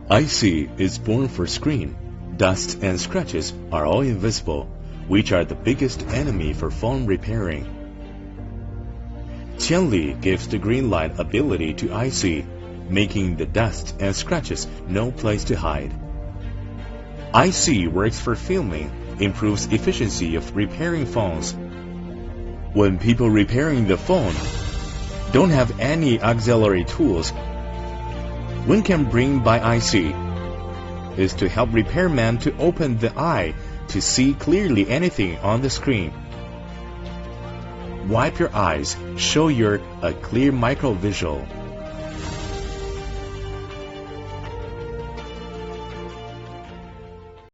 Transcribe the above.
ISee is born for screen. Dust and scratches are all invisible, which are the biggest enemy for phone repairing. Qianli gives the green light ability to ISee, making the dust and scratches no place to hide. ISee works for filming, improves efficiency of repairing phones. When people repairing the phone don't have any auxiliary tools, one can bring by ISee is to help repairman to open the eye to see clearly anything on the screen. Wipe your eyes, show you're a clear micro visual.